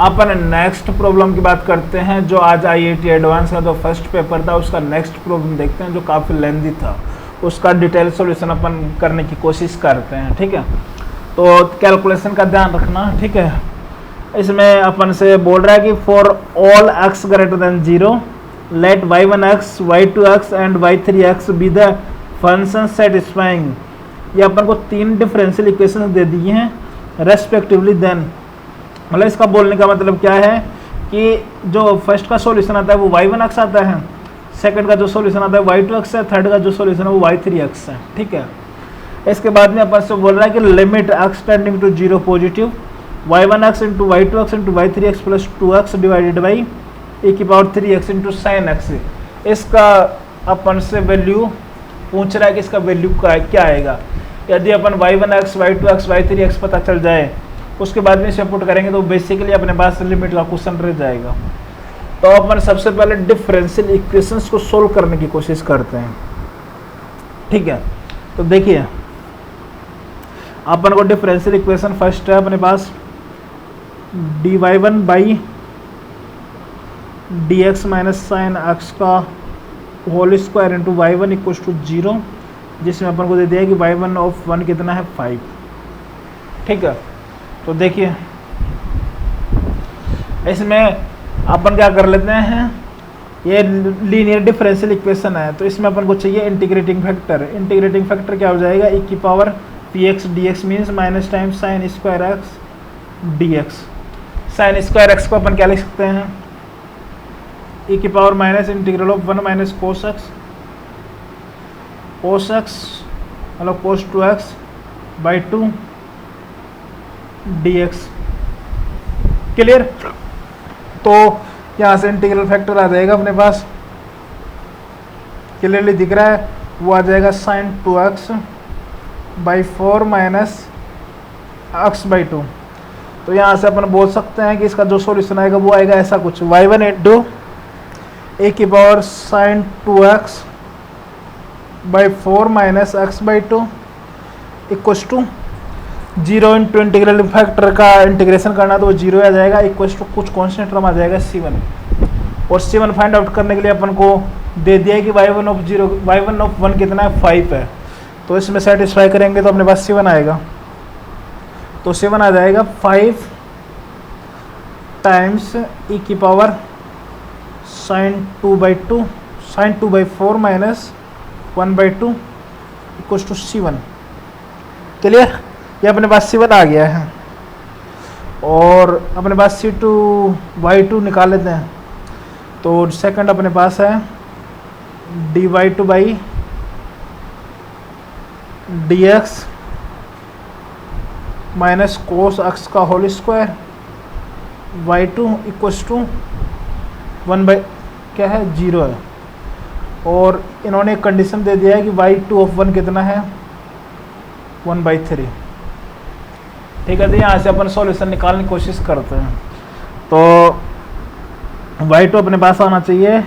अपन next problem की बात करते हैं, जो आज IIT एडवांस का जो फर्स्ट पेपर था उसका नेक्स्ट प्रॉब्लम देखते हैं, जो काफ़ी लेंदी था। उसका डिटेल सॉल्यूशन अपन करने की कोशिश करते हैं, ठीक है। तो कैलकुलेशन का ध्यान रखना, ठीक है। इसमें अपन से बोल रहा है कि for all x greater than 0 let y1x, y2x and y3x be the function satisfying. ये अपन को 3 डिफरेंशियल इक्वेशन दे दिए हैं रेस्पेक्टिवली। देन मतलब इसका बोलने का मतलब क्या है कि जो फर्स्ट का सॉल्यूशन आता है वो y1x आता है, सेकंड का जो सॉल्यूशन आता है y2x है, थर्ड का जो सॉल्यूशन है वो y3x है, ठीक है। इसके बाद में अपन से बोल रहा है कि limit x tending to 0 positive y1x into y2x into y3x plus 2x divided by e⁻3x into sine x। इसका अपन से वैल्यू पूछ रहा है कि इसका वैल्यू क्या आएगा। यदि अपन y1x, y2x, y3x पता चल जाए उसके बाद में इसे पुट करेंगे तो बेसिकली अपने पास लिमिट का क्वेश्चन रह जाएगा। तो अपन सबसे पहले डिफरेंशियल इक्वेशंस को सोल्व करने की कोशिश करते हैं, ठीक है। तो देखिए अपन को डिफरेंशियल इक्वेशन फर्स्ट है अपने पास dy1 by dx minus sine x का whole square into y1 equal to 0, जिसमें अपन को दे दिया कि y1 ऑफ 1 कितना है 5, ठीक है। तो देखिए इसमें अपन क्या कर लेते हैं, ये लीनियर डिफरेंशियल इक्वेशन है तो इसमें अपन को चाहिए इंटीग्रेटिंग फैक्टर। इंटीग्रेटिंग फैक्टर क्या हो जाएगा, e⁻px dx means minus time sine square x dx। Sine square x को अपन क्या लिख सकते हैं, e⁻ minus integral of 1 minus cos x मतलब कोस 2x बाई 2 dx। क्लियर। तो यहाँ से इंटीग्रल फैक्टर आ जाएगा अपने पास, क्लियरली दिख रहा है, वो आ जाएगा sine 2x by 4 minus x by 2। तो यहाँ से अपन बोल सकते हैं कि इसका जो सॉल्यूशन आएगा वो आएगा ऐसा कुछ y1 into e⁻ sine 2x by 4 minus x by 2 equals to 0 into integral factor का इंटीग्रेशन करना तो वो 0 आ जाएगा, इक्वस टू कुछ कॉन्स्टेंट टर्म आ जाएगा c1। और c1 फाइंड आउट करने के लिए अपन को दे दिया है कि y1 ऑफ 1 कितना है 5 है। तो इसमें सेटिस्फाई करेंगे तो अपने पास c1 आएगा। तो c1 आ जाएगा 5 times e⁻ sine 2 by 2 sine 2 by 4 minus 1 by 2 equals to c1। Clear. ये अपने पास c1 आ गया है और अपने पास c2 y2 निकाल लेते हैं। तो सेकंड अपने पास है dy2 by dx minus cos x का whole square y2 equals to 1 by क्या है 0 है। और इन्होंने एक कंडीशन दे दिया है कि y2 ऑफ 1 कितना है 1/3, ठीक है। तो यहाँ से अपन सॉल्यूशन निकालने की कोशिश करते हैं। तो y2 अपने पास आना चाहिए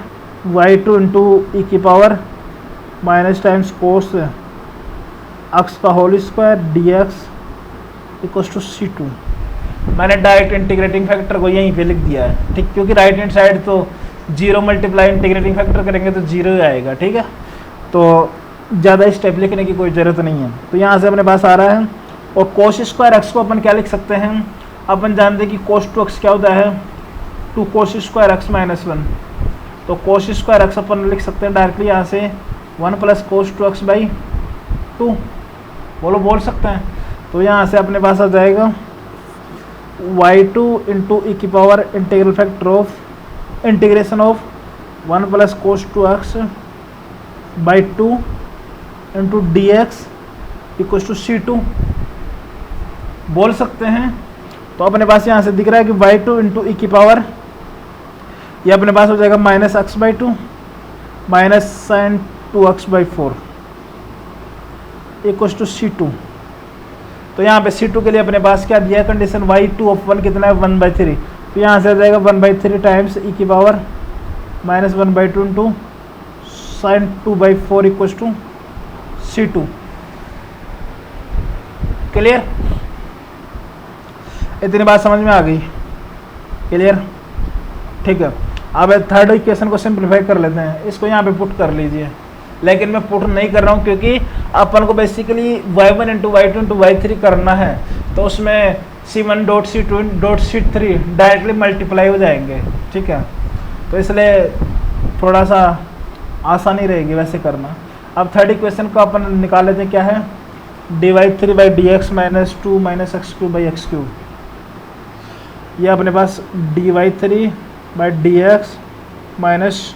y2 into e⁻ minus times cos x का whole square dx equal to c2। मैंने डायरेक्ट इंटीग्रेटिंग फैक्टर को यहीं पे लिख दिया है, ठीक, क्योंकि राइट हैंड साइड तो 0 मल्टीप्लाई इंटीग्रेटिंग फैक्टर करेंगे तो 0 ही आएगा, ठीक है। तो ज़्यादा स्टेप लिखने की कोई ज़रूरत नहीं है। तो यहाँ से अपने पास आ रहा है। और कोस स्क्वायर एक्स को अपन क्या लिख सकते हैं, अपन जानते हैं कि कोस 2x क्या होता है 2 कोस स्क्वायर एक्स माइनस 1। तो कोस स्क्वायर एक्स अपन लिख सकते हैं डायरेक्टली यहाँ से 1 प्लस कोस 2x बाई 2 बोल सकते हैं। तो यहाँ से अपने पास आ जाएगा y2 into e⁻ integral factor of integration of 1 plus cos 2x by 2 into dx equal to c2 बोल सकते हैं। तो अपने पास यहाँ से दिख रहा है कि y2 इंटू e⁻ ये अपने पास हो जाएगा minus x by 2 minus sine 2x by 4 equal to c2। तो यहाँ पे c2 के लिए अपने पास क्या दिया है कंडीशन y2 ऑफ 1 कितना है 1/3। तो यहाँ से आ जाएगा 1/3 times e⁻ minus 1/2 into sine 2/4 equal to c2। Clear. इतनी बात समझ में आ गई। क्लियर, ठीक है। अब थर्ड इक्वेशन को सिंप्लीफाई कर लेते हैं, इसको यहाँ पे पुट कर लीजिए, लेकिन मैं पुट नहीं कर रहा हूँ क्योंकि अपन को basically y1 into y2 into y3 करना है, तो उसमें c1 dot c2 dot c3 directly multiply हो जाएंगे, ठीक है। तो इसलिए थोड़ा सा आसानी रहेगी वैसे करना। अब थर्ड इक्वेशन को अपन निकाल लेते हैं, क्या है, dy3 by d x minus 2 minus x cube by x cube. ये अपने पास dy3 by d x minus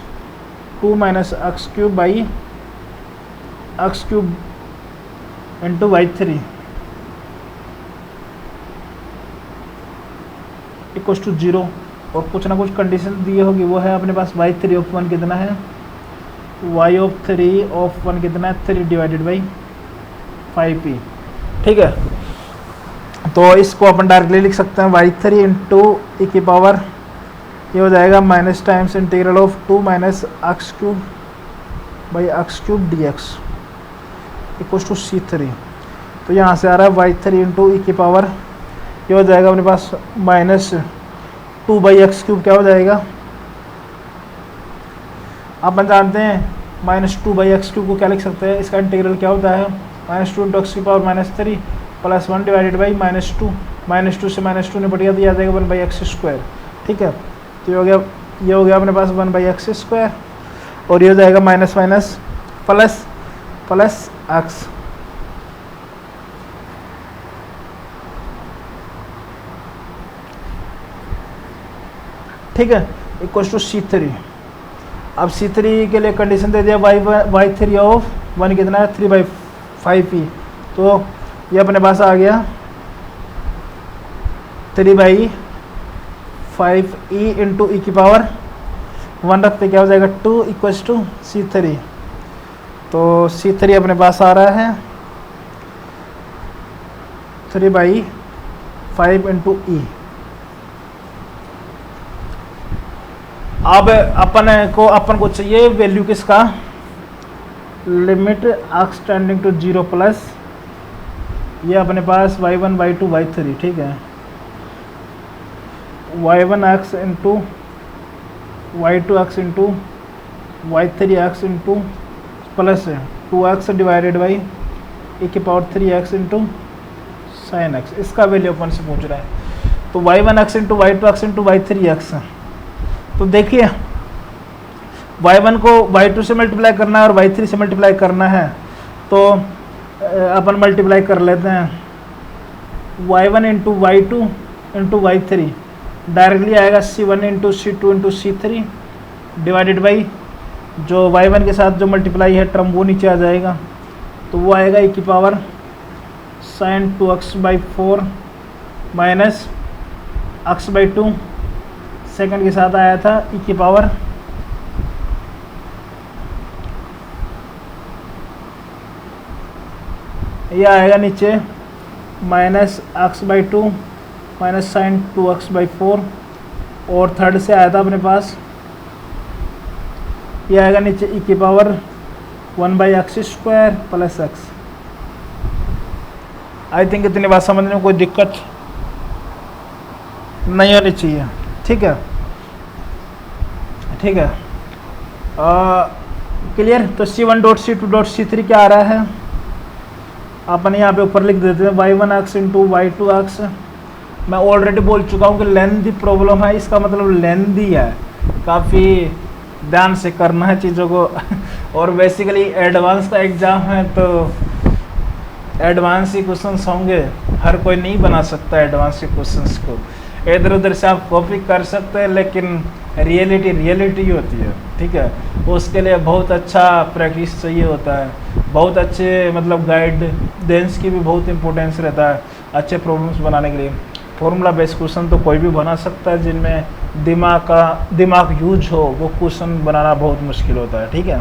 2 minus x cube by x cube into y3 equals to 0, और कुछ ना कुछ कंडीशन दिए होगी, वो है अपने पास y3 ऑफ 1 कितना है, y ऑफ 3 ऑफ 1 कितना है, 3 डिवाइडेड बाई 5p, ठीक है। तो इसको अपन डायरेक्टली लिख सकते हैं y3 इंटू ई की पावर, ये हो जाएगा minus times integral of 2 minus x cube by x cube d x equals to c3। तो यहाँ से आ रहा है y3 इंटू ई की पावर, ये हो जाएगा अपने पास माइनस 2 बाई एक्स क्यूब, क्या हो जाएगा, अपन जानते हैं माइनस 2 बाई एक्स क्यूब को क्या लिख सकते हैं, इसका इंटीग्रल क्या होता है, माइनस 2 इंटू एक्स की power minus 3 plus 1 divided by minus 2, minus 2 से माइनस 2 ने बढ़िया दिया जाएगा 1 बाई एक्स स्क्वायर, ठीक है। तो ये हो गया अपने पास 1 बाई एक्स स्क्वायर, और ये हो जाएगा minus minus plus plus x, ठीक है, इक्वल्स टू c3। अब c3 के लिए कंडीशन दे दिया y3 ऑफ 1 कितना है, 3 बाई 5p, तो ये अपने पास आ गया 3 बाई 5e इंटू ई की पावर 1 रखते क्या हो जाएगा 2 इक्वल्स टू c3। तो c3 अपने पास आ रहा है 3 बाई 5 इंटू ई। अब अपन को चाहिए वैल्यू किसका, limit x tending to 0 plus, ये अपने पास y1 y2 y3, ठीक है, y1x into y2x into y3x into plus 2x divided by e की power 3x into sine x, इसका वैल्यू अपन से पूछ रहा है। तो y1x into y2x into y3x, तो देखिए y1 को y2 से मल्टीप्लाई करना है और y3 से मल्टीप्लाई करना है, तो अपन मल्टीप्लाई कर लेते हैं, y1 into y2 into y3 directly आएगा c1 into c2 into c3 divided by जो y1 के साथ जो मल्टीप्लाई है टर्म वो नीचे आ जाएगा, तो वो आएगा e की power sin 2x by 4 minus x by 2, second के साथ आया था e की पावर ये आएगा नीचे minus x by 2 minus sine 2x by 4, और थर्ड से आया था अपने पास ये आएगा नीचे e की power 1 by x square plus x. I think इतनी बात समझने में कोई दिक्कत नहीं होनी चाहिए, ठीक है, ठीक है, क्लियर। तो c1 dot c2 dot c3 क्या आ रहा है, अपन यहाँ पे ऊपर लिख देते हैं y1x इंटू y2x। मैं ऑलरेडी बोल चुका हूँ कि लेंथी प्रॉब्लम है, इसका मतलब लेंथी है, काफ़ी ध्यान से करना है चीज़ों को और बेसिकली एडवांस का एग्ज़ाम है तो एडवांस ही क्वेश्चंस होंगे, हर कोई नहीं बना सकता एडवांस के क्वेश्चंस को, इधर उधर से आप कॉपी कर सकते हैं लेकिन रियलिटी होती है, ठीक है। उसके लिए बहुत अच्छा प्रैक्टिस चाहिए होता है, बहुत अच्छे मतलब गाइडेंस की भी बहुत इंपॉर्टेंस रहता है अच्छे प्रॉब्लम्स बनाने के लिए। फॉर्मूला बेस्ड क्वेश्चन तो कोई भी बना सकता है, जिनमें दिमाग यूज हो वो क्वेश्चन बनाना बहुत मुश्किल होता है, ठीक है।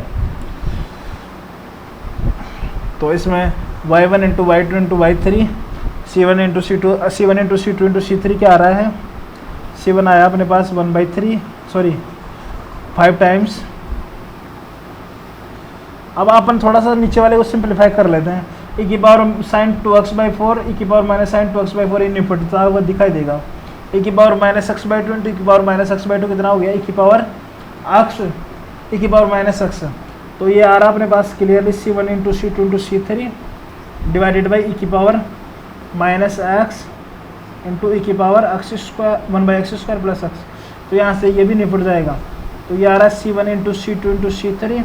तो इसमें y1 into y2 into y3 c1 into c2 into c3 क्या आ रहा है, c1 आया अपने पास 5 टाइम्स। अब अपन थोड़ा सा नीचे वाले को सिंप्लीफाई कर लेते हैं, e की power sine 2x by 4 e की power minus sine 2x by 4 इन निपटता हुआ दिखाई देगा, e की power minus x by two into e की power minus x by two कितना हो गया e की पावर एक्स e की पावर माइनस एक्स। तो ये आ रहा अपने पास clearly c1 into c2 into c3 divided by e की power minus x into e की power x square 1/x² plus x. तो यहाँ से ये भी निपट जाएगा। तो ये आ रहा है c1 into c2 into c3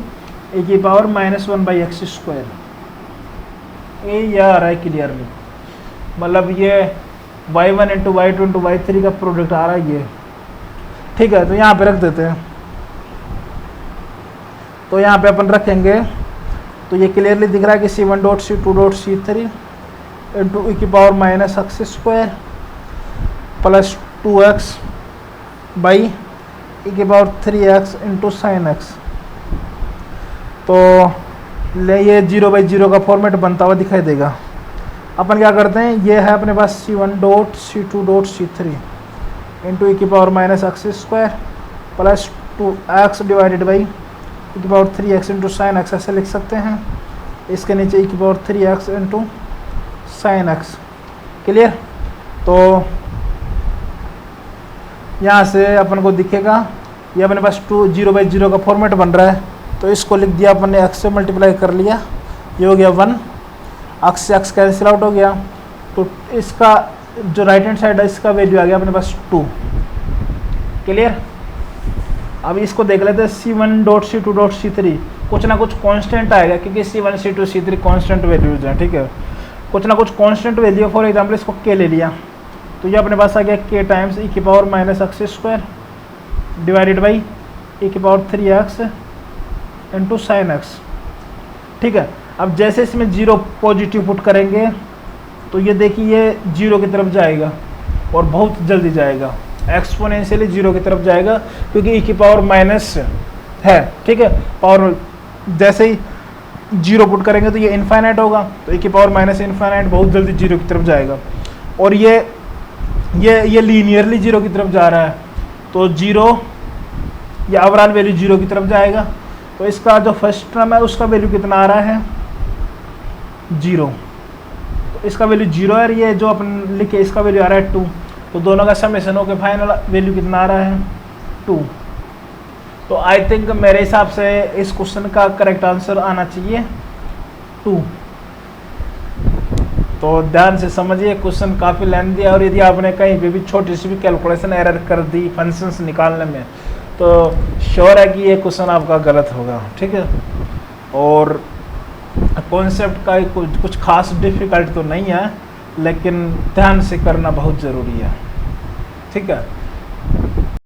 e की पावर माइनस 1/x²। ये आ रहा है क्लियरली, मतलब ये y1 into y2 into y3 का प्रोडक्ट आ रहा है ये। ठीक है, तो यहाँ पे रख देते हैं। तो यहाँ पे अपन रखेंगे तो ये क्लियरली दिख रहा है कि c1 dot c2 dot c3 into e की power minus x² plus 2x by e की power 3x into sine x. तो ले ये 0/0 का फॉर्मेट बनता हुआ दिखाई देगा। अपन क्या करते हैं, ये है अपने पास c1 dot c2 dot c3 into e की power minus x² plus 2x divided by e की power 3x into sine x, ऐसे लिख सकते हैं। इसके नीचे e की power 3x into sine x. Clear? तो यहाँ से अपन को दिखेगा ये अपने पास 0/0 का फॉर्मेट बन रहा है। तो इसको लिख दिया अपन ने, x से मल्टीप्लाई कर लिया, ये हो गया 1, x से x कैंसिल आउट हो गया। तो इसका जो राइट हैंड साइड है इसका वैल्यू आ गया अपने पास 2। क्लियर? अब इसको देख लेते हैं c1 dot c2 dot c3, कुछ ना कुछ कांस्टेंट आएगा क्योंकि c1 c2 c3 constant values हैं। ठीक है, कुछ ना कुछ कांस्टेंट वैल्यू। फॉर एग्जांपल इसको k ले लिया तो ये अपने पास आ गया k टाइम्स e की power minus x² divided by e की power 3x into sine x. ठीक है, अब जैसे इसमें 0 पॉजिटिव पुट करेंगे तो ये देखिए ये 0 की तरफ जाएगा और बहुत जल्दी जाएगा, एक्सपोनेंशियली 0 की तरफ जाएगा क्योंकि e की पावर माइनस है। ठीक है, पावर जैसे ही 0 पुट करेंगे तो ये इनफाइनाइट होगा, तो e की पावर माइनस इनफाइनाइट बहुत जल्दी 0 की तरफ जाएगा। और ये लीनियरली 0 की तरफ जा रहा है, तो 0 या ओवरऑल वैल्यू 0 की तरफ जाएगा। तो इसका जो फर्स्ट टर्म है उसका वैल्यू कितना आ रहा है 0, तो इसका वैल्यू 0 है। ये जो अपन लिखे इसका वैल्यू आ रहा है 2, तो दोनों का समेशन होकर फाइनल वैल्यू कितना आ रहा है 2। तो आई थिंक मेरे हिसाब से इस क्वेश्चन का करेक्ट आंसर आना चाहिए 2। तो ध्यान से समझिए, क्वेश्चन काफ़ी लेंथी है और यदि आपने कहीं पे भी छोटी सी भी कैलकुलेशन एरर कर दी फंक्शंस निकालने में तो श्योर है कि ये क्वेश्चन आपका गलत होगा। ठीक है, और कॉन्सेप्ट का कुछ खास डिफ़िकल्ट तो नहीं है, लेकिन ध्यान से करना बहुत ज़रूरी है। ठीक है।